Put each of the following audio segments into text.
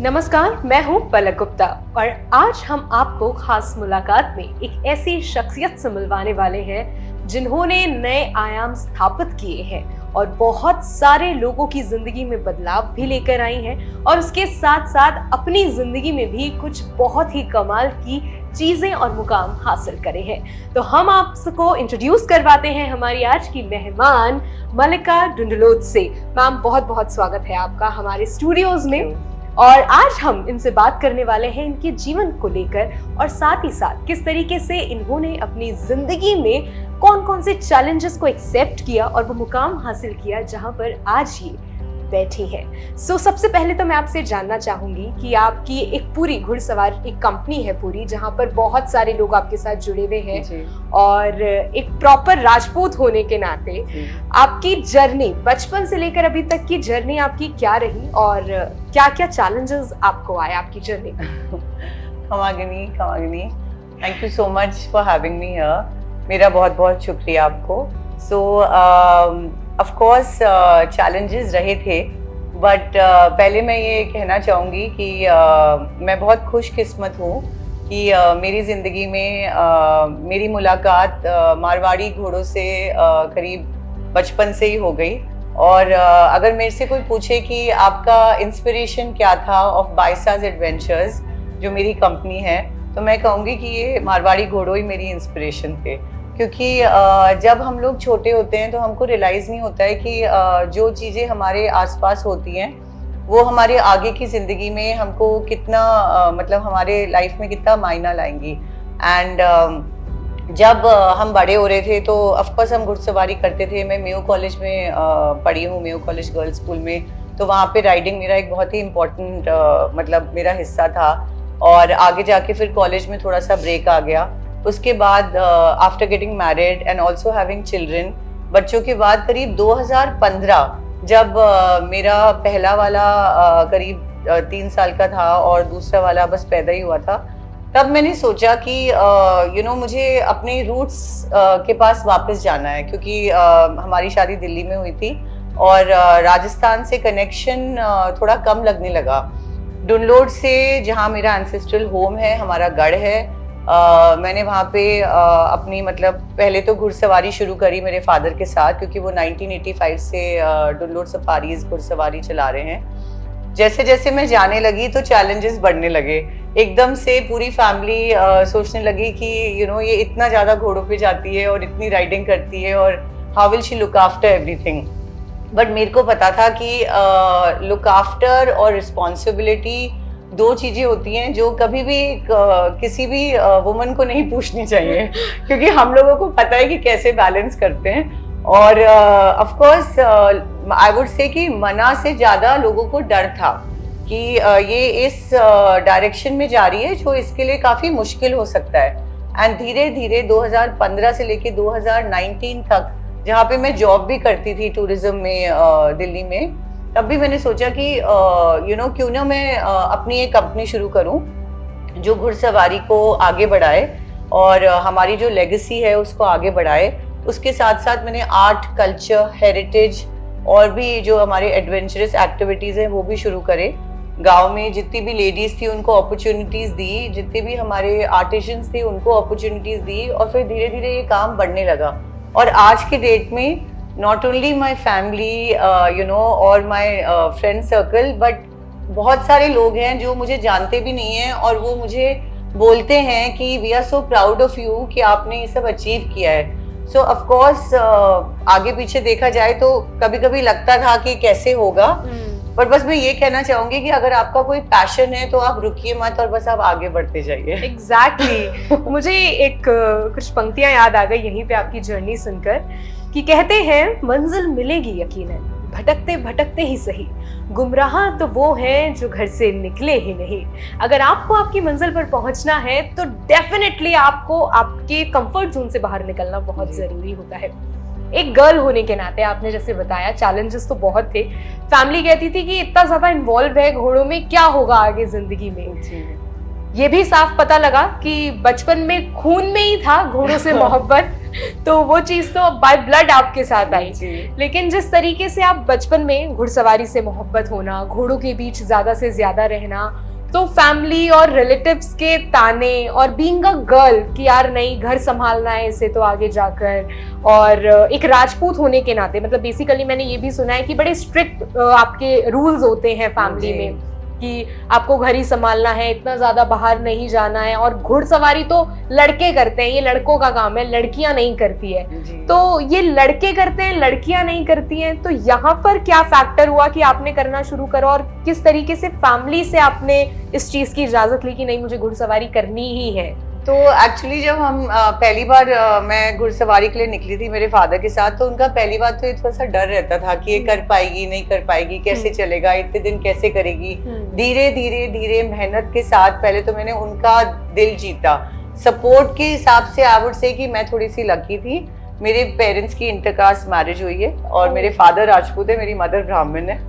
नमस्कार, मैं हूं पलक गुप्ता और आज हम आपको खास मुलाकात में एक ऐसी शख्सियत से मिलवाने वाले हैं जिन्होंने नए आयाम स्थापित किए हैं और बहुत सारे लोगों की जिंदगी में बदलाव भी लेकर आई हैं और उसके साथ साथ अपनी जिंदगी में भी कुछ बहुत ही कमाल की चीजें और मुकाम हासिल करे हैं। तो हम आपको इंट्रोड्यूस करवाते हैं हमारी आज की मेहमान मलिका डुंडलोत से। मैम, बहुत बहुत स्वागत है आपका हमारे स्टूडियोज में और आज हम इनसे बात करने वाले हैं इनके जीवन को लेकर और साथ ही साथ किस तरीके से इन्होंने अपनी जिंदगी में कौन कौन से चैलेंजेस को एक्सेप्ट किया और वो मुकाम हासिल किया जहां पर आज ये बैठी हैं। सबसे पहले तो मैं आपसे जानना चाहूंगी कि आपकी एक पूरी घुड़सवार एक कंपनी है पूरी जहां पर बहुत सारे लोग आपके साथ जुड़े हुए हैं और एक प्रॉपर राजपूत होने के नाते आपकी जर्नी बचपन से लेकर अभी तक की जर्नी आपकी क्या रही और क्या क्या चैलेंजेस आपको आए आपकी जर्नी में? कमागिनी, thank you so much for having me here. मेरा बहुत बहुत शुक्रिया आपको। ऑफ कोर्स चैलेंजेस रहे थे, बट पहले मैं ये कहना चाहूँगी कि मैं बहुत खुशकिस्मत हूँ कि मेरी ज़िंदगी में मेरी मुलाकात मारवाड़ी घोड़ों से करीब बचपन से ही हो गई। और अगर मेरे से कोई पूछे कि आपका इंस्पिरेशन क्या था ऑफ बाइसाज एडवेंचर्स जो मेरी कंपनी है, तो मैं कहूँगी कि ये मारवाड़ी घोड़ों ही मेरी इंस्पिरेशन थे। क्योंकि जब हम लोग छोटे होते हैं तो हमको रियलाइज़ नहीं होता है कि जो चीज़ें हमारे आसपास होती हैं वो हमारे आगे की ज़िंदगी में हमको कितना मतलब हमारे लाइफ में कितना मायना लाएंगी। एंड जब हम बड़े हो रहे थे तो ऑफकोर्स हम घुड़सवारी करते थे। मैं मेयो कॉलेज में पढ़ी हूँ, मेयो कॉलेज गर्ल्स स्कूल में, तो वहाँ पे राइडिंग मेरा एक बहुत ही इम्पोर्टेंट मतलब मेरा हिस्सा था। और आगे जाके फिर कॉलेज में थोड़ा सा ब्रेक आ गया। उसके बाद after getting married and also having children, बच्चों के बाद करीब 2015 जब मेरा पहला वाला करीब 3 साल का था और दूसरा वाला बस पैदा ही हुआ था, तब मैंने सोचा कि मुझे अपने रूट्स के पास वापस जाना है। क्योंकि हमारी शादी दिल्ली में हुई थी और राजस्थान से कनेक्शन थोड़ा कम लगने लगा। डुंडलोट से जहाँ मेरा एंसेस्ट्रल होम है, हमारा गढ़ है, मैंने वहाँ पे अपनी मतलब पहले तो घुड़सवारी शुरू करी मेरे फादर के साथ, क्योंकि वो 1985 से डुंडलोट सफारीज घुड़सवारी चला रहे हैं। जैसे जैसे मैं जाने लगी तो चैलेंजेस बढ़ने लगे। एकदम से पूरी फैमिली सोचने लगी कि ये इतना ज़्यादा घोड़ों पे जाती है और इतनी राइडिंग करती है और how will she look after everything. But मेरे को पता था कि लुक आफ्टर और रिस्पॉन्सिबिलिटी दो चीजें होती हैं जो कभी भी किसी भी वुमन को नहीं पूछनी चाहिए, क्योंकि हम लोगों को पता है कि कैसे बैलेंस करते हैं। और of course I would say कि मना से ज़्यादा लोगों को डर था कि ये इस डायरेक्शन में जा रही है जो इसके लिए काफ़ी मुश्किल हो सकता है। एंड धीरे धीरे 2015 से लेके 2019 तक, जहाँ पे मैं जॉब भी करती थी टूरिज्म में दिल्ली में, तब भी मैंने सोचा कि क्यों ना मैं अपनी एक कंपनी शुरू करूं जो घुड़सवारी को आगे बढ़ाए और हमारी जो लेगेसी है उसको आगे बढ़ाए। उसके साथ साथ मैंने आर्ट, कल्चर, हेरिटेज और भी जो हमारे एडवेंचरस एक्टिविटीज़ हैं वो भी शुरू करे। गांव में जितनी भी लेडीज़ थी उनको अपॉर्चुनिटीज़ दी, जितने भी हमारे आर्टिशंस थे उनको अपॉर्चुनिटीज़ दी और फिर धीरे धीरे ये काम बढ़ने लगा। और आज के डेट में not only my family और my friend circle, but बहुत सारे लोग हैं जो मुझे जानते भी नहीं हैं और वो मुझे बोलते हैं कि we are so proud of you कि आपने ये सब अचीव किया है। So of course आगे पीछे देखा जाए तो कभी कभी लगता था कि कैसे होगा, पर बस मैं ये कहना चाहूंगी कि अगर आपका कोई पैशन है तो आप रुकिए मत और बस आप आगे बढ़ते जाइए। Exactly। मुझे एक कुछ पंक्तियां याद आ गई यहीं पे आपकी जर्नी सुनकर कि कहते हैं मंजिल मिलेगी यकीनन, भटकते भटकते ही सही, गुमराह तो वो हैं जो घर से निकले ही नहीं। अगर आपको आपकी मंजिल पर पहुंचना है तो डेफिनेटली आपको आपके कंफर्ट जोन से बाहर निकलना बहुत जरूरी होता है। एक गर्ल होने के नाते आपने जैसे बताया चैलेंजेस तो बहुत थे। फैमिली कहती थी कि इतना ज्यादा इन्वॉल्व है घोड़ों में, क्या होगा आगे जिंदगी में। ये भी साफ पता लगा कि बचपन में खून में ही था घोड़ों से मोहब्बत तो वो चीज तो बाय ब्लड आपके साथ आई। जी। लेकिन जिस तरीके से आप बचपन में घुड़सवारी से मोहब्बत होना, घोड़ों के बीच ज्यादा से ज्यादा रहना, तो फैमिली और रिलेटिव्स के ताने और बीइंग अ गर्ल कि यार नहीं घर संभालना है इसे तो आगे जाकर, और एक राजपूत होने के नाते मतलब बेसिकली मैंने ये भी सुना है कि बड़े स्ट्रिक्ट आपके रूल्स होते हैं फैमिली जी। में कि आपको घर ही संभालना है, इतना ज्यादा बाहर नहीं जाना है, और घुड़सवारी तो लड़के करते हैं, ये लड़कों का काम है, लड़कियां नहीं करती है। जी। तो ये लड़के करते हैं, लड़कियां नहीं करती हैं, तो यहाँ पर क्या फैक्टर हुआ कि आपने करना शुरू करा, और किस तरीके से फैमिली से आपने इस चीज की इजाजत ली कि नहीं मुझे घुड़सवारी करनी ही है? तो एक्चुअली जब हम पहली बार मैं घुड़सवारी के लिए निकली थी मेरे फादर के साथ, तो उनका पहली बात तो ये थोड़ा सा डर रहता था कि ये कर पाएगी नहीं कर पाएगी, कैसे चलेगा, इतने दिन कैसे करेगी। धीरे धीरे धीरे मेहनत के साथ पहले तो मैंने उनका दिल जीता। सपोर्ट के हिसाब से आई वुड से कि मैं थोड़ी सी लकी थी, मेरे पेरेंट्स की इंटरकास्ट मैरिज हुई है और मेरे फादर राजपूत है, मेरी मदर ब्राह्मण है।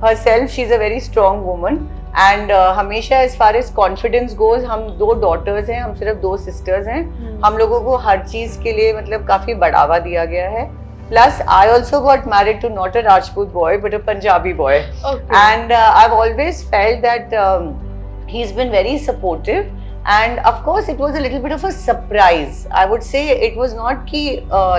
herself she is a very strong woman and हमेशा as far as confidence goes, हम 2 daughters हैं, हम सिर्फ 2 sisters हैं, हम लोगों को हर चीज के लिए मतलब काफी बढ़ावा दिया गया है। Plus I also got married to not a Rajput boy but a Punjabi boy. Okay. And I've always felt that he's been very supportive, and of course it was a little bit of a surprise. I would say it was not ki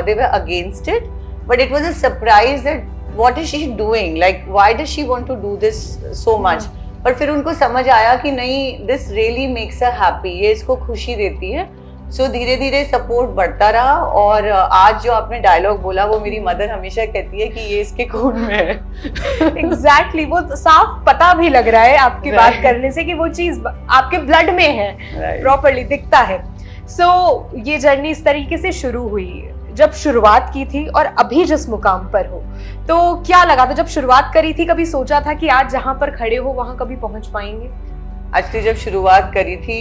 they were against it, but it was a surprise that what is she doing, like why does she want to do this so much. पर फिर उनको समझ आया कि नहीं, this really makes her happy, ये इसको खुशी देती है। सो धीरे धीरे सपोर्ट बढ़ता रहा, और आज जो आपने डायलॉग बोला वो मेरी मदर हमेशा कहती है कि ये इसके खून में है। एग्जैक्टली वो साफ पता भी लग रहा है आपकी बात करने से कि वो चीज आपके ब्लड में है, प्रॉपरली दिखता है। सो ये जर्नी इस तरीके से शुरू हुई। जब शुरुआत की थी और अभी जिस मुकाम पर हो, तो क्या लगा था जब शुरुआत करी थी? कभी सोचा था कि आज जहां पर खड़े हो वहां कभी पहुंच पाएंगे? एक्चुअली जब शुरुआत करी थी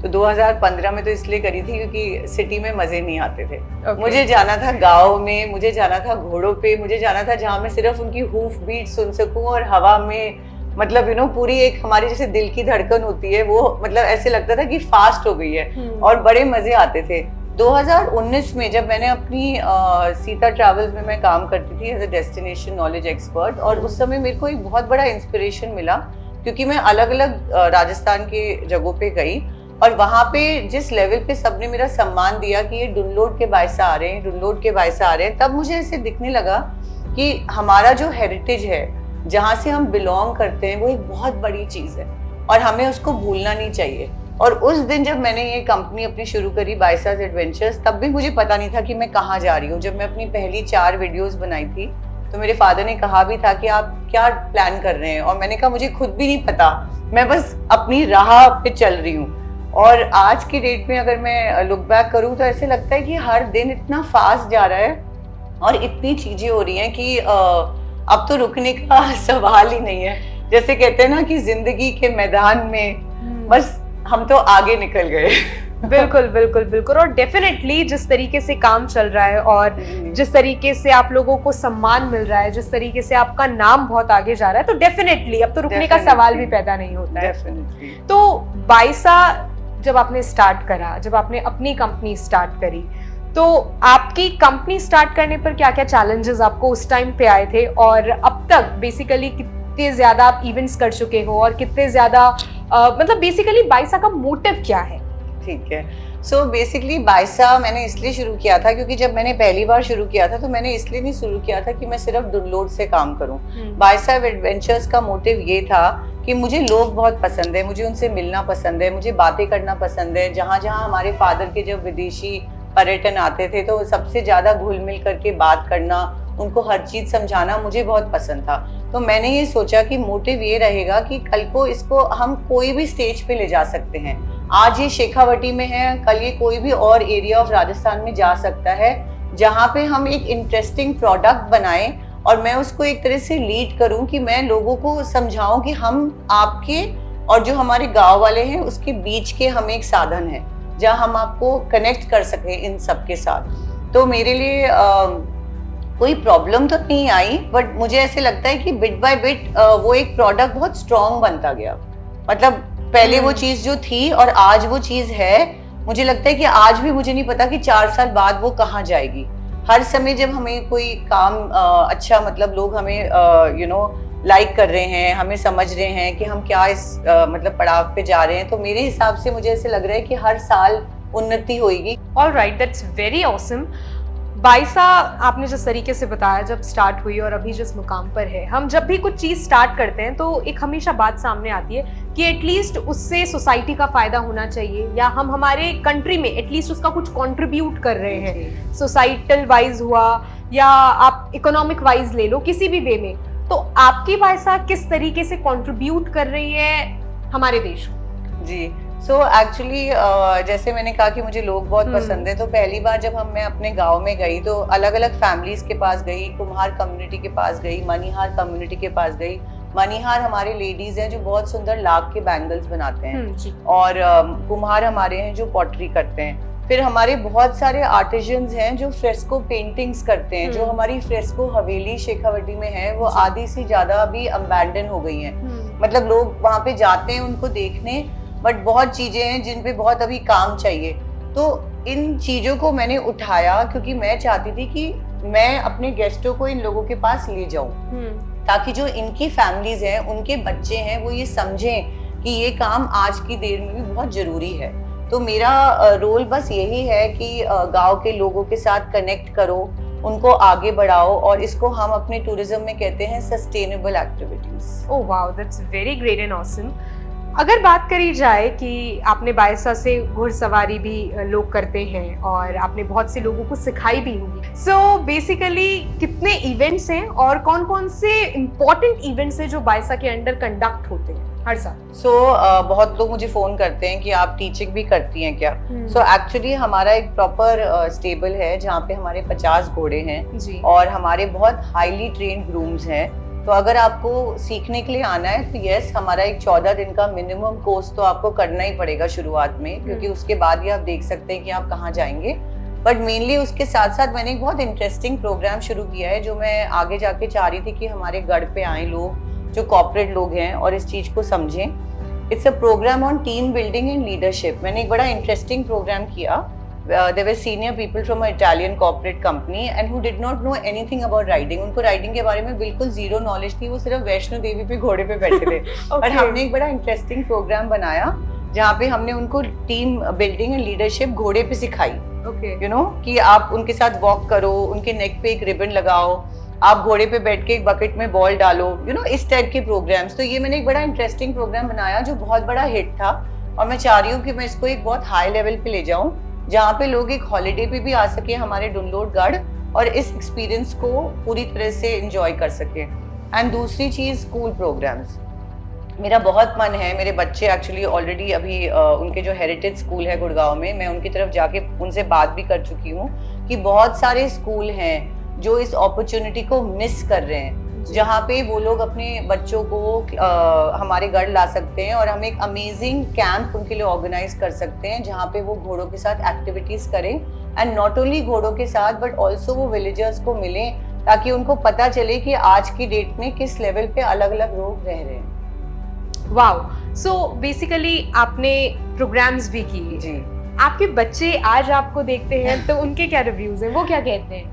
तो 2015 में तो इसलिए करी थी क्योंकि सिटी में मजे नहीं आते थे। मुझे जाना था गांव में, मुझे जाना था घोड़ों पे, मुझे जाना था जहां मैं सिर्फ उनकी हूफ बीट सुन सकूं और हवा में मतलब पूरी एक हमारी जैसे दिल की धड़कन होती है वो मतलब ऐसे लगता था कि फास्ट हो गई है और बड़े मजे आते थे। 2019 में जब मैंने अपनी सीता ट्रैवल्स में मैं काम करती थी as a destination knowledge expert, और उस समय मेरे को एक बहुत बड़ा इंस्पिरेशन मिला क्योंकि मैं अलग अलग राजस्थान के जगहों पे गई और वहाँ पे जिस लेवल पे सबने मेरा सम्मान दिया कि ये डुनलोड के बायसा आ रहे हैं, डुनलोड के बायसा आ रहे हैं, तब मुझे ऐसे दिखने लगा कि हमारा जो हेरिटेज है, जहाँ से हम बिलोंग करते हैं, वो एक बहुत बड़ी चीज़ है और हमें उसको भूलना नहीं चाहिए। और उस दिन जब मैंने ये कंपनी अपनी शुरू करी बायसाज एडवेंचर्स, तब भी मुझे पता नहीं था कि मैं कहाँ जा रही हूँ। जब मैं अपनी पहली 4 वीडियोस बनाई थी तो मेरे फादर ने कहा भी था कि आप क्या प्लान कर रहे हैं, और मैंने कहा मुझे खुद भी नहीं पता, मैं बस अपनी राह पे चल रही हूँ। और आज की डेट में अगर मैं लुक बैक करूँ तो ऐसे लगता है कि हर दिन इतना फास्ट जा रहा है और इतनी चीजें हो रही हैं कि अब तो रुकने का सवाल ही नहीं है। जैसे कहते हैं ना कि जिंदगी के मैदान में बस हम तो आगे निकल गए। बिल्कुल बिल्कुल बिल्कुल। और डेफिनेटली जिस तरीके से काम चल रहा है और जिस तरीके से आप लोगों को सम्मान मिल रहा है, जिस तरीके से आपका नाम बहुत आगे जा रहा है, तो डेफिनेटली अब तो रुकने का सवाल भी पैदा नहीं होता है। तो बायसा जब आपने स्टार्ट करा, जब आपने अपनी कंपनी स्टार्ट करी, तो आपकी कंपनी स्टार्ट करने पर क्या क्या चैलेंजेस आपको उस टाइम पे आए थे, और अब तक बेसिकली कितने ज्यादा आप इवेंट्स कर चुके हो और कितने ज्यादा मतलब बेसिकली बायसा का मोटिव क्या है? ठीक है, सो बेसिकली बायसा मैंने इसलिए शुरू किया था क्योंकि जब मैंने पहली बार शुरू किया था तो मैंने इसलिए नहीं शुरू किया था कि मैं सिर्फ डुनलोड से काम करूं। बायसा एडवेंचर्स का मोटिव ये था कि मुझे लोग बहुत पसंद है, मुझे उनसे मिलना पसंद है, मुझे बातें करना पसंद है। जहाँ जहाँ हमारे फादर के जब विदेशी पर्यटन आते थे तो सबसे ज्यादा घुल मिल करके बात करना, उनको हर चीज समझाना मुझे बहुत पसंद था। तो मैंने ये सोचा कि मोटिव ये रहेगा कि कल को इसको हम कोई भी स्टेज पे ले जा सकते हैं। आज ये शेखावटी में है, कल ये कोई भी और एरिया ऑफ राजस्थान में जा सकता है, जहाँ पे हम एक इंटरेस्टिंग प्रोडक्ट बनाएं और मैं उसको एक तरह से लीड करूं कि मैं लोगों को समझाऊं कि हम आपके और जो हमारे गांव वाले हैं उसके बीच के हम एक साधन है जहाँ हम आपको कनेक्ट कर सकें इन सब के साथ। तो मेरे लिए कोई प्रॉब्लम तो नहीं आई, बट मुझे ऐसे लगता है कि बिट बाय बिट वो एक प्रोडक्ट बहुत स्ट्रॉन्ग बनता गया। मतलब पहले वो चीज जो थी और आज वो चीज है, मुझे लगता है कि आज भी मुझे नहीं पता कि 4 साल बाद वो कहाँ जाएगी। हर समय जब हमें कोई काम अच्छा, मतलब लोग हमें लाइक कर रहे हैं, हमें समझ रहे हैं कि हम क्या इस मतलब पड़ाव पे जा रहे हैं, तो मेरे हिसाब से मुझे ऐसे लग रहा है कि हर साल उन्नति होगी। Alright, that's very awesome. Baisa, आपने जिस तरीके से बताया जब स्टार्ट हुई और अभी जिस मुकाम पर है, हम जब भी कुछ चीज़ स्टार्ट करते हैं तो एक हमेशा बात सामने आती है कि एटलीस्ट उससे सोसाइटी का फायदा होना चाहिए, या हम हमारे कंट्री में एटलीस्ट उसका कुछ कंट्रीब्यूट कर रहे हैं, सोसाइटल वाइज हुआ या आप इकोनॉमिक वाइज ले लो, किसी भी वे में। तो आपकी बाइसा किस तरीके से कंट्रीब्यूट कर रही है हमारे देश को? जी, सो एक्चुअली जैसे मैंने कहा कि मुझे लोग बहुत पसंद है, तो पहली बार जब मैं अपने गांव में गई तो अलग अलग फैमिलीज के पास गई, कुम्हार कम्युनिटी के पास गई, मनीहार कम्युनिटी के पास गई। मनीहार हमारे लेडीज हैं जो बहुत सुंदर लाख के बैंगल्स बनाते हैं, और कुम्हार हमारे हैं जो पॉटरी करते हैं। फिर हमारे बहुत सारे आर्टिजन्स हैं जो फ्रेस्को पेंटिंग्स करते हैं। जो हमारी फ्रेस्को हवेली शेखावटी में है वो आधी से ज्यादा अभी अबैंडन हो गई हैं, मतलब लोग वहां पे जाते हैं उनको देखने, बट बहुत चीजें हैं जिन पे बहुत अभी काम चाहिए। तो इन चीजों को मैंने उठाया क्योंकि मैं चाहती थी कि मैं अपने गेस्टों को इन लोगों के पास ले जाऊं, ताकि जो इनकी फैमिलीज हैं, उनके बच्चे हैं, वो ये समझें कि ये काम आज की डेट में भी बहुत जरूरी है। तो मेरा रोल बस यही है कि गांव के लोगों के साथ कनेक्ट करो, उनको आगे बढ़ाओ, और इसको हम अपने टूरिज्म में कहते हैं sustainable activities. Oh wow, that's very great and awesome. अगर बात करी जाए कि आपने बाइसा से घुड़सवारी भी लोग करते हैं और आपने बहुत से लोगों को सिखाई भी होगी, सो बेसिकली कितने इवेंट्स हैं और कौन कौन से इम्पोर्टेंट इवेंट्स हैं जो बाइसा के अंडर कंडक्ट होते हैं हर साल? बहुत लोग मुझे फोन करते हैं कि आप टीचिंग भी करती हैं क्या? एक्चुअली हमारा एक प्रॉपर स्टेबल है जहाँ पे हमारे 50 घोड़े हैं और हमारे बहुत हाईली ट्रेन्ड ग्रूम्स हैं। तो अगर आपको सीखने के लिए आना है तो यस, हमारा एक 14 दिन का मिनिमम कोर्स तो आपको करना ही पड़ेगा शुरुआत में, क्योंकि उसके बाद ही आप देख सकते हैं कि आप कहाँ जाएंगे। बट मेनली उसके साथ साथ मैंने एक बहुत इंटरेस्टिंग प्रोग्राम शुरू किया है जो मैं आगे जाके चाह रही थी कि हमारे गढ़ पे आए लोग जो कॉर्पोरेट लोग हैं और इस चीज को समझें। It's a programme on team building and leadership. मैंने एक बड़ा इंटरेस्टिंग प्रोग्राम किया। There were senior people from an Italian corporate company and who did not know anything about riding. उनको राइडिंग के बारे में बिल्कुल जीरो नॉलेज थी, वो सिर्फ वैष्णो देवी पे घोड़े पे बैठे थे। और हमने एक बड़ा इंटरेस्टिंग प्रोग्राम बनाया जहाँ पे हमने उनको टीम बिल्डिंग एंड लीडरशिप घोड़े पे सिखाई। यू नो कि आप उनके साथ वॉक करो, उनके नेक पे एक रिबन लगाओ, आप घोड़े पे बैठ के एक बकेट में बॉल डालो, इस टाइप के प्रोग्राम्स। तो ये मैंने एक बड़ा इंटरेस्टिंग प्रोग्राम बनाया जो बहुत बड़ा हिट था, और मैं चाह रही हूँ कि मैं इसको एक बहुत हाई लेवल पे ले जाऊँ जहाँ पे लोग एक हॉलिडे पे भी आ सके हमारे डुनलोडगढ़ और इस एक्सपीरियंस को पूरी तरह से एंजॉय कर सके। एंड दूसरी चीज, स्कूल प्रोग्राम्स। मेरा बहुत मन है, मेरे बच्चे एक्चुअली ऑलरेडी अभी उनके जो हेरिटेज स्कूल है गुड़गांव में, मैं उनकी तरफ जाके उनसे बात भी कर चुकी हूँ कि बहुत सारे स्कूल हैं जो इस अपॉर्चुनिटी को मिस कर रहे हैं, जहाँ पे वो लोग अपने बच्चों को हमारे गढ़ ला सकते हैं और हम एक अमेजिंग कैंप उनके लिए ऑर्गेनाइज कर सकते हैं जहाँ पे वो घोड़ों के साथ एक्टिविटीज करें। एंड नॉट ओनली घोड़ों के साथ बट ऑल्सो वो विलेजर्स को मिलें, ताकि उनको पता चले कि आज की डेट में किस लेवल पे अलग अलग लोग रह रहे हैं। वाओ, सो बेसिकली आपने प्रोग्राम्स भी किए जी। आपके बच्चे आज आपको देखते हैं तो उनके क्या रिव्यूज हैं, वो क्या कहते हैं?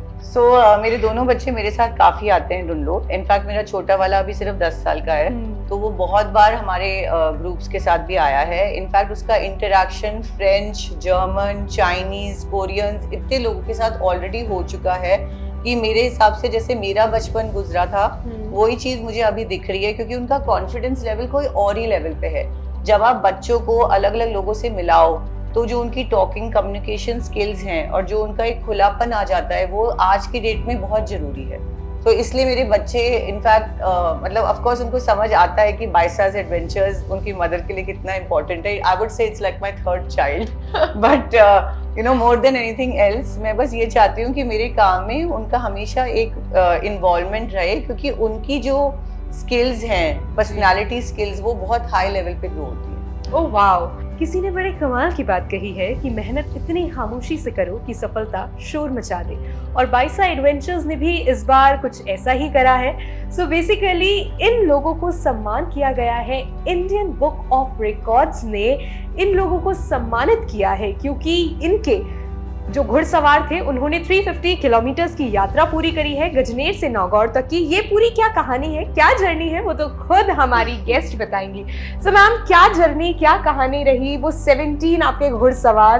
मेरे दोनों बच्चे मेरे साथ काफी आते हैं डुनलोड। इनफैक्ट मेरा छोटा वाला अभी सिर्फ 10 साल का है, तो वो बहुत बार हमारे ग्रुप्स के साथ भी आया है। इनफैक्ट उसका interaction French, German, Chinese, Koreans इतने लोगों के साथ ऑलरेडी हो चुका है कि मेरे हिसाब से जैसे मेरा बचपन गुजरा था वही चीज मुझे अभी दिख रही है, क्योंकि उनका कॉन्फिडेंस लेवल कोई और ही लेवल पे है। जब आप बच्चों को अलग अलग लोगों से मिलाओ तो जो उनकी टॉकिंग कम्युनिकेशन स्किल्स हैं और जो उनका एक खुलापन आ जाता है, वो आज की डेट में बहुत जरूरी है। तो इसलिए मेरे बच्चे इनफैक्ट मतलब ऑफ कोर्स उनको समझ आता है कि बाइसास एडवेंचर्स उनकी मदर के लिए कितना इंपॉर्टेंट है। I would say it's like my third child, but more than anything else मैं बस ये चाहती हूँ कि मेरे काम में उनका हमेशा एक इन्वॉल्वमेंट रहे, क्योंकि उनकी जो स्किल्स हैं, पर्सनैलिटी स्किल्स, वो बहुत हाई लेवल पे ग्रो होती है। ओह वाओ, किसी ने बड़े कमाल की बात कही है कि मेहनत इतनी खामोशी से करो कि सफलता शोर मचा दे, और बाइसा एडवेंचर्स ने भी इस बार कुछ ऐसा ही करा है। सो बेसिकली इन लोगों को सम्मान किया गया है, इंडियन बुक ऑफ रिकॉर्ड्स ने इन लोगों को सम्मानित किया है क्योंकि इनके जो घुड़सवार थे उन्होंने 350 किलोमीटर्स की यात्रा पूरी करी है, गजनेर से नागौर तक की। ये पूरी क्या कहानी है, क्या जर्नी है, वो तो खुद हमारी गेस्ट बताएंगी। सो मैम, क्या जर्नी, क्या कहानी रही, वो 17 आपके घुड़सवार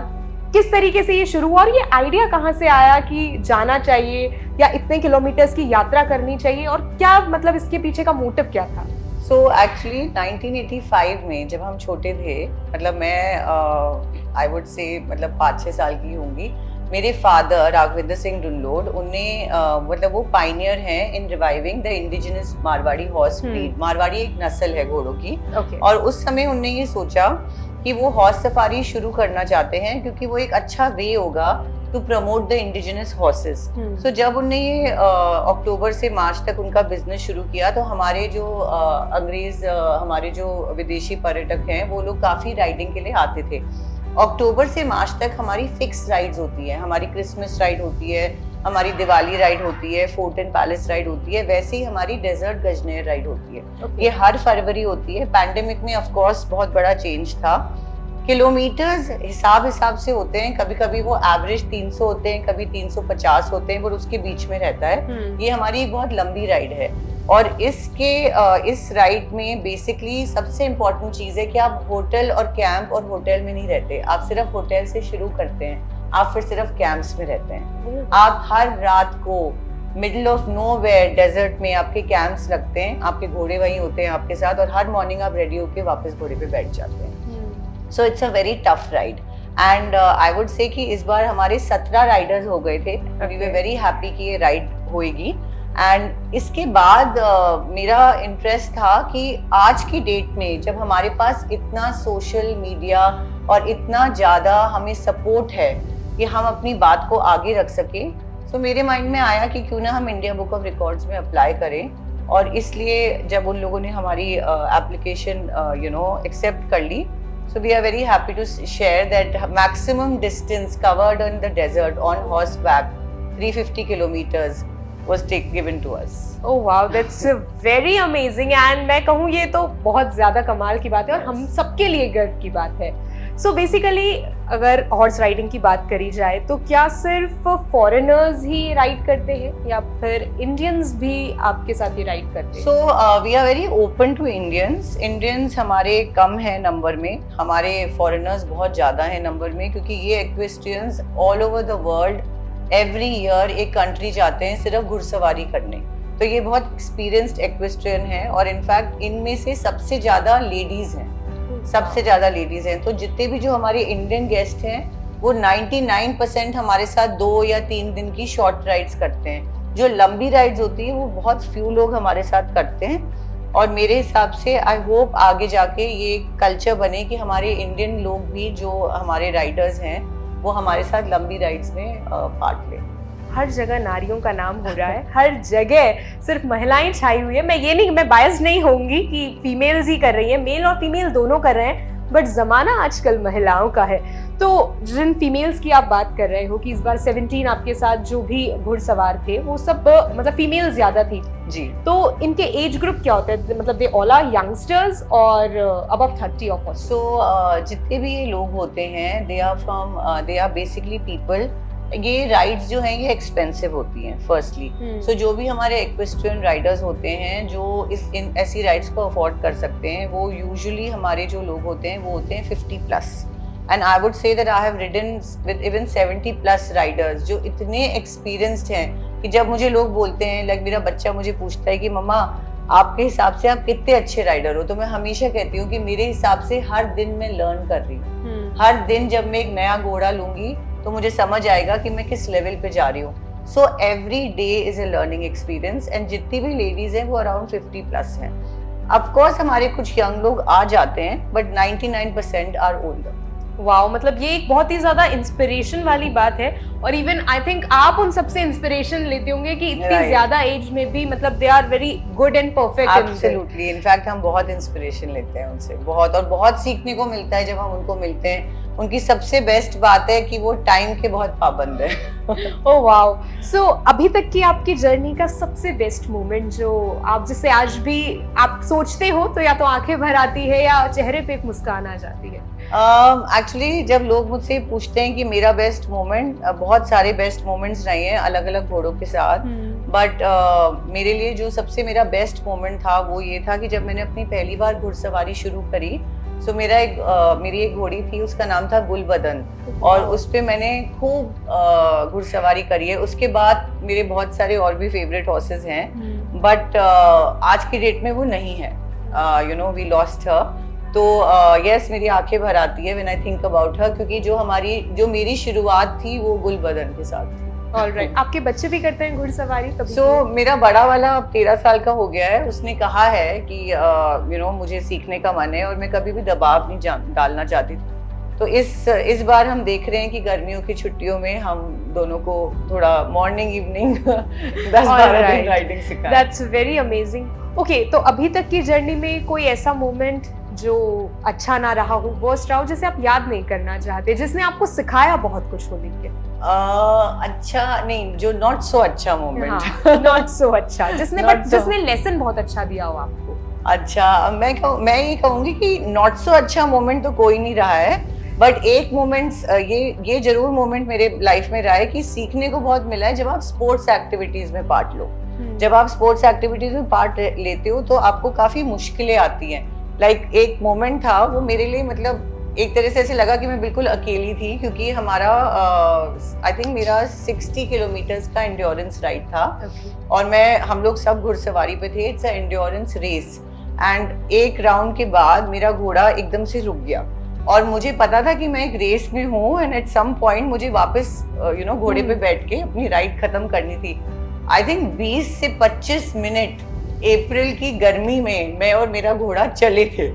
किस तरीके से ये शुरू हुआ, और ये आइडिया कहाँ से आया कि जाना चाहिए या इतने किलोमीटर्स की यात्रा करनी चाहिए, और क्या मतलब इसके पीछे का मोटिव क्या था? सो एक्चुअली 1985 में जब हम छोटे थे, मतलब मैं आई वुड से मतलब 5-6 साल की होंगी, मेरे फादर राघवेंद्र सिंह डुनलोड, उनने मतलब वो पाइनियर हैं in reviving the indigenous Marwari horse breed. Marwari एक नस्ल है घोड़ों की, और उस समय उनने ये सोचा कि वो हॉर्स सफारी शुरू करना चाहते हैं क्योंकि वो एक अच्छा वे होगा to promote the indigenous horses. So जब उनने ये अक्टूबर से मार्च तक उनका बिजनेस शुरू किया, तो हमारे जो अंग्रेज हमारे जो विदेशी पर्यटक हैं वो लोग काफ़ी राइडिंग के लिए आते थे। अक्टूबर से मार्च तक हमारी फिक्स राइड्स होती है, हमारी क्रिसमस राइड होती है, हमारी दिवाली राइड होती है, फोर्ट एंड पैलेस राइड होती है, वैसे ही हमारी डेजर्ट गजनेर राइड होती है। ये हर फरवरी होती है। पैंडेमिक में ऑफ कोर्स बहुत बड़ा चेंज था। किलोमीटर्स हिसाब से होते हैं, कभी कभी वो एवरेज 300 होते हैं, कभी 350 होते हैं, पर उसके बीच में रहता है। ये हमारी एक बहुत लंबी राइड है, और इस राइड में बेसिकली सबसे इम्पोर्टेंट चीज़ है कि आप होटल और कैंप और होटल में नहीं रहते, आप सिर्फ होटल से शुरू करते हैं, आप फिर सिर्फ कैंप्स में रहते हैं। आप हर रात को मिडिल ऑफ नोवेयर डेजर्ट में आपके कैंप्स लगते हैं, आपके घोड़े वहीं होते हैं आपके साथ, और हर मॉर्निंग आप रेडी होके वापस घोड़े पे बैठ जाते हैं। So it's a very tough ride, and I would say कि इस बार हमारे 17 राइडर्स हो गए थे। वी वर वेरी हैप्पी कि ये राइड होएगी। एंड इसके बाद मेरा इंटरेस्ट था कि आज की डेट में जब हमारे पास इतना सोशल मीडिया और इतना ज़्यादा हमें सपोर्ट है कि हम अपनी बात को आगे रख सकें, तो मेरे माइंड में आया कि क्यों ना हम इंडिया बुक ऑफ रिकॉर्ड्स में अप्लाई करें। और इसलिए जब उन लोगों ने हमारी एप्लीकेशन एक्सेप्ट कर ली, so we are very happy to share that maximum distance covered on the desert on horseback 350 kilometers was given to us. Oh wow, that's very amazing, and मैं कहूँ ये तो बहुत ज़्यादा कमाल की बात है और हम सबके लिए गर्व की बात है। So basically अगर हॉर्स राइडिंग की बात करी जाए तो क्या सिर्फ फॉरेनर्स ही राइड करते हैं या फिर इंडियंस भी आपके साथ ही राइड करते हैं? So we are very open to Indians. Indians हमारे कम है नंबर में, हमारे फॉरेनर्स बहुत ज़्यादा है नंबर में, क्योंकि ये equestrians all over the world every year एक कंट्री जाते हैं सिर्फ घुड़सवारी करने। तो ये बहुत एक्सपीरियंस्ड एक्वेस्ट्रियन है, और इनफैक्ट इनमें से सबसे ज़्यादा लेडीज़ हैं, सबसे ज़्यादा लेडीज़ हैं। तो जितने भी जो हमारे इंडियन गेस्ट हैं वो 99% हमारे साथ 2 या 3 दिन की शॉर्ट राइड्स करते हैं। जो लंबी राइड्स होती है वो बहुत फ्यू लोग हमारे साथ करते हैं, और मेरे हिसाब से आई होप आगे जाके ये कल्चर बने कि हमारे इंडियन लोग भी जो हमारे राइडर्स हैं वो हमारे साथ लंबी राइड्स में पार्ट लें। हर जगह नारियों का नाम हो रहा है, हर जगह सिर्फ महिलाएं छाई हुई है। मैं बायस नहीं होंगी कि फीमेल्स ही कर रही हैं, मेल और फीमेल दोनों कर रहे हैं, बट जमाना आजकल महिलाओं का है। तो जिन फीमेल्स की आप बात कर रहे हो कि इस बार 17 आपके साथ जो भी घुड़सवार थे वो सब मतलब फीमेल ज्यादा थी जी, तो इनके एज ग्रुप क्या होता है, मतलब दे ऑल आर यंगस्टर्स और अबव 30 ऑफ कोर्स? सो जितने भी ये लोग होते हैं दे आर बेसिकली पीपल, ये राइड्स जो हैं ये एक्सपेंसिव होती हैं फर्स्टली। सो जो भी हमारे एक्वेस्ट्रियन राइडर्स होते हैं जो ऐसी राइड्स को अफोर्ड कर सकते हैं, वो यूजुअली हमारे जो लोग होते हैं वो होते हैं 50+, and I would say that I have ridden with even 70+ Riders जो इतने एक्सपीरियंस्ड हैं कि जब मुझे लोग बोलते हैं, लाइक मेरा बच्चा मुझे पूछता है कि मम्मा आपके हिसाब से आप कितने अच्छे राइडर हो, तो मैं हमेशा कहती हूँ कि मेरे हिसाब से हर दिन मैं लर्न कर रही हूँ। हर दिन जब मैं एक नया घोड़ा लूंगी तो मुझे समझ आएगा कि मैं किस लेवल पे जा रही हूँ। So every day is a learning experience, and जितनी भी लेडीज हैं वो अराउंड 50+ हैं। ऑफ कोर्स हमारे कुछ यंग लोग आ जाते हैं, बट 99% आर ओल्डर। वाओ, मतलब ये एक बहुत ही ज्यादा इंस्पिरेशन वाली बात है। और इवन आई थिंक आप उन सबसे इंस्पिरेशन लेते होंगे कि इतनी Right. ज्यादा एज में भी मतलब they are very good and perfect. Absolutely, in fact हम बहुत इंस्पिरेशन लेते हैं उनसे, बहुत, और बहुत सीखने को मिलता है जब हम उनको मिलते हैं। उनकी सबसे बेस्ट बात है कि वो टाइम के बहुत पाबंद है। Oh wow. सो अभी तक की आपकी जर्नी का सबसे बेस्ट मोमेंट जो आप जिसे आज भी आप सोचते हो तो या तो आंखें भर आती है या चेहरे पे एक मुस्कान आ जाती है? एक्चुअली जब लोग मुझसे पूछते हैं कि मेरा बेस्ट मोमेंट, बहुत सारे बेस्ट मोमेंट्स रहे हैं अलग अलग घोड़ों के साथ, बट मेरे लिए जो सबसे मेरा बेस्ट मोमेंट था वो ये था कि जब मैंने अपनी पहली बार घुड़सवारी शुरू करी। सो मेरी एक घोड़ी थी, उसका नाम था गुलबदन, और उस पे मैंने खूब घुड़सवारी करी है। उसके बाद मेरे बहुत सारे और भी फेवरेट हॉर्सेस हैं, बट आज की डेट में वो नहीं है। You know, we lost her. तो यस, मेरी आंखें भर आती है when I think about her, क्योंकि जो मेरी शुरुआत थी वो गुलबदन के साथ थी। ऑलराइट। आपके बच्चे भी करते हैं घुड़सवारी कभी? सो मेरा बड़ा वाला अब 13 साल का हो गया है। उसने कहा है कि यू नो मुझे सीखने का मन है, और मैं कभी भी दबाव नहीं डालना चाहती। तो इस बार हम देख रहे हैं कि गर्मियों की छुट्टियों में हम दोनों को थोड़ा मॉर्निंग इवनिंग 10-12 दिन राइडिंग सिखाएं। That's very amazing. ओके, तो अभी तक की जर्नी में कोई ऐसा मोमेंट जो अच्छा ना रहा हो, वर्स्ट रहा हो, जिसे आप याद नहीं करना चाहते, जिसने आपको सिखाया बहुत कुछ हो लेके? अच्छा नहीं, जो नॉट सो अच्छा मोमेंट। नॉट सो अच्छा, जिसने लेसन बहुत अच्छा दिया हो आपको। अच्छा, मैं ये कहूंगी कि नॉट सो अच्छा मोमेंट तो कोई नहीं रहा है, बट एक मोमेंट ये जरूर मोमेंट मेरे लाइफ में रहा है कि सीखने को बहुत मिला है जब आप स्पोर्ट्स एक्टिविटीज में पार्ट लो। जब आप स्पोर्ट्स एक्टिविटीज में पार्ट लेते हो तो आपको काफी मुश्किलें आती हैं। लाइक एक मोमेंट था वो मेरे लिए, मतलब एक तरह से ऐसे लगा कि मैं बिल्कुल अकेली थी, क्योंकि हमारा आई थिंक मेरा 60 किलोमीटर्स का एंड्योरेंस राइड था। और हम लोग सब घुड़सवारी पे थे। It's a endurance race, and एक राउंड के बाद मेरा घोड़ा एकदम से रुक गया, और मुझे पता था कि मैं एक रेस में हूँ, एंड एट सम पॉइंट मुझे वापस यू नो घोड़े पे बैठ के अपनी राइड खत्म करनी थी। आई थिंक 20 से 25 मिनट अप्रैल की गर्मी में मैं और मेरा घोड़ा चले थे,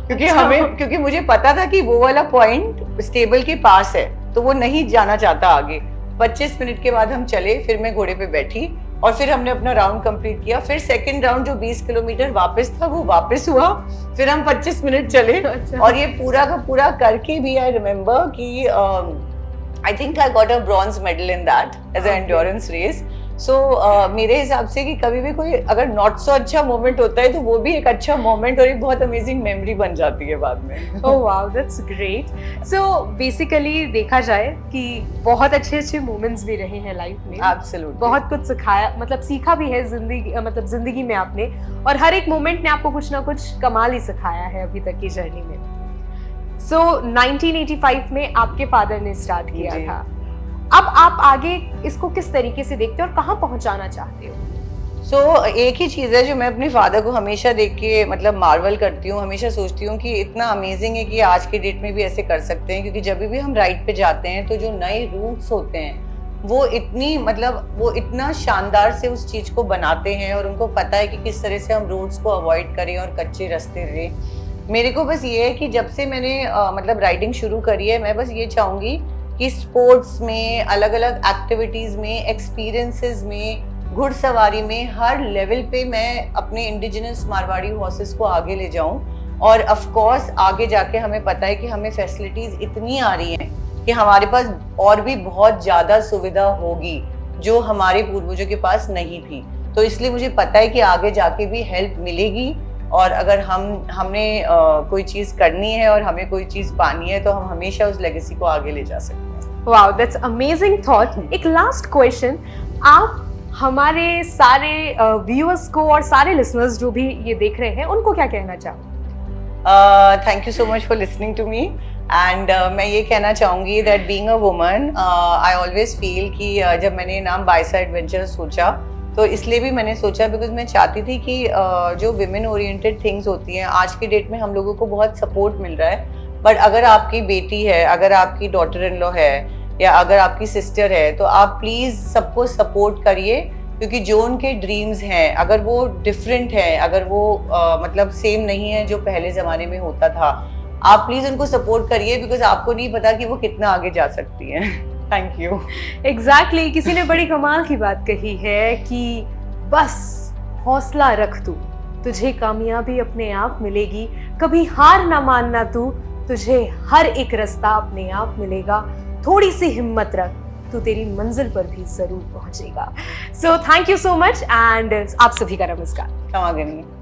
क्योंकि मुझे पता था कि वो वाला पॉइंट स्टेबल के पास है, तो वो नहीं जाना चाहता आगे। 25 मिनट के बाद हम चले, फिर मैं घोड़े पे बैठी और फिर हमने अपना राउंड कंप्लीट किया। फिर सेकंड राउंड जो 20 किलोमीटर वापस था वो वापस हुआ, फिर हम 25 मिनट चले। और ये पूरा का पूरा करके भी आई रिमेम्बर कि I think I got a bronze medal in that as a endurance race. So मेरे हिसाब से कि कभी भी कोई अगर नॉट सो अच्छा मोमेंट होता है तो वो भी एक अच्छा मोमेंट और एक बहुत अमेजिंग मेमोरी बन जाती है बाद में। Oh wow, that's great. So basically देखा जाए कि बहुत अच्छे मोमेंट्स भी रहे हैं लाइफ में। एब्सोल्युटली, बहुत कुछ सिखाया, मतलब सीखा भी है जिंदगी में आपने, और हर एक मोमेंट ने आपको कुछ ना कुछ कमाल ही सिखाया है अभी तक की जर्नी में। सो 1985 में आपके फादर ने स्टार्ट किया था। अब आप आगे इसको किस तरीके से देखते हो और कहाँ पहुंचाना चाहते हो? सो एक ही चीज़ है जो मैं अपने फादर को हमेशा देख के मतलब मार्वल करती हूँ, हमेशा सोचती हूँ कि इतना अमेजिंग है कि आज के डेट में भी ऐसे कर सकते हैं। क्योंकि जब भी हम राइड पे जाते हैं तो जो नए रूट्स होते हैं वो इतना शानदार से उस चीज़ को बनाते हैं, और उनको पता है कि किस तरह से हम रूट्स को अवॉइड करें और कच्चे रास्ते रहें। मेरे को बस ये है कि जब से मैंने मतलब राइडिंग शुरू करी है, मैं बस ये चाहूँगी कि स्पोर्ट्स में, अलग अलग एक्टिविटीज में, एक्सपीरियंसेस में, घुड़सवारी में, हर लेवल पे मैं अपने इंडिजिनस मारवाड़ी हॉर्सेस को आगे ले जाऊं। और ऑफ कोर्स आगे जाके हमें पता है कि हमें फैसिलिटीज इतनी आ रही हैं कि हमारे पास और भी बहुत ज्यादा सुविधा होगी जो हमारे पूर्वजों के पास नहीं थी। तो इसलिए मुझे पता है कि आगे जाके भी हेल्प मिलेगी, और अगर हमने कोई चीज करनी है और हमें कोई चीज पानी है तो हम हमेशा उस लेगेसी को आगे ले जा सकते हैं। Wow, that's amazing thought. एक लास्ट क्वेश्चन, आप हमारे सारे व्यूअर्स को और सारे लिसनर्स जो भी ये देख रहे हैं उनको क्या कहना चाहोगे? Thank you so much for listening to me, and मैं ये कहना चाहूँगी that being a woman I always feel कि जब मैंने नाम बाइसा एडवेंचर सोचा तो इसलिए भी मैंने सोचा बिकॉज मैं चाहती थी कि जो विमेन ओरिएंटेड थिंग्स होती हैं, आज की डेट में हम लोगों को बहुत सपोर्ट मिल रहा है, बट अगर आपकी बेटी है, अगर आपकी डॉटर इन लॉ है, या अगर आपकी सिस्टर है, तो आप प्लीज़ सबको सपोर्ट करिए। क्योंकि जो उनके ड्रीम्स हैं अगर वो डिफरेंट हैं, अगर वो मतलब सेम नहीं है जो पहले ज़माने में होता था, आप प्लीज उनको सपोर्ट करिए, बिकॉज आपको नहीं पता कि वो कितना आगे जा सकती हैं। Thank you. एग्जैक्टली, किसी ने बड़ी कमाल की बात कही है कि बस हौसला रख तू, तुझे कामयाबी अपने आप मिलेगी, कभी हार ना मानना तू, तुझे हर एक रास्ता अपने आप मिलेगा, थोड़ी सी हिम्मत रख, तू तेरी मंजिल पर भी जरूर पहुंचेगा। So thank you so much, and आप सभी का नमस्कार। क्षमा करिए।